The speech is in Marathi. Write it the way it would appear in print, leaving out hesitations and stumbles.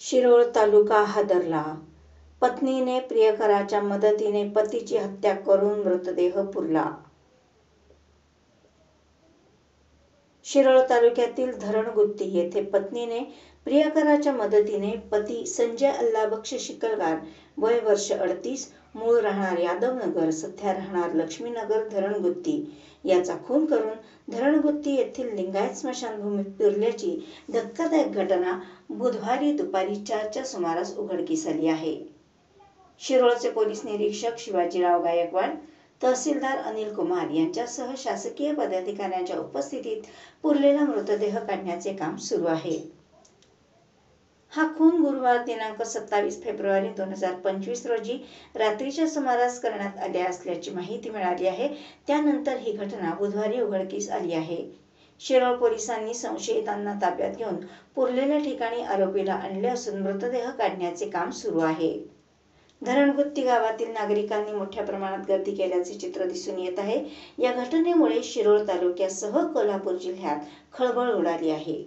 शिरोळ तालुका हादरला. पत्नीने प्रियकराच्या मदतीने पतीची हत्या करून मृतदेह पुरला. शिरोळ तालुक्यातील धरणगुत्ती येथे पत्नीने प्रियकराच्या मदतीने पती संजय अल्लाबक्ष शिकलगार वय वर्ष 38, मूळ राहणार यादवनगर, सध्या राहणार लक्ष्मीनगर धरणगुत्ती याचा खून करून धरणगुत्ती येथील लिंगायत स्मशानभूमीत पुरल्याची धक्कादायक घटना बुधवारी दुपारी 4च्या सुमारास उघडकीस आली आहे. शिरोळचे पोलीस निरीक्षक शिवाजीराव गायकवाड, तहसीलदार अनिल कुमार यांच्यासह शासकीय पदाधिकाऱ्यांच्या उपस्थितीत पुरलेला मृतदेह काढण्याचे काम सुरू आहे. हा खून गुरुवार दिनांक 27 फेब्रुवारी 2025 रोजी रात्रीच्या सुमारास करण्यात आले असल्याची माहिती मिळाली आहे. त्यानंतर ही घटना बुधवारी उघडकीस आली आहे. शिरोळ पोलिसांनी संशयितांना ताब्यात घेऊन पुरलेल्या ठिकाणी आरोपीला आणले असून मृतदेह काढण्याचे काम सुरू आहे. धरणगुत्ती गावातील नागरिकांनी मोठ्या प्रमाणात गर्दी केल्याचे चित्र दिसून येत आहे. या घटनेमुळे शिरोळ तालुक्यासह कोल्हापूर जिल्ह्यात खळबळ उडाली आहे.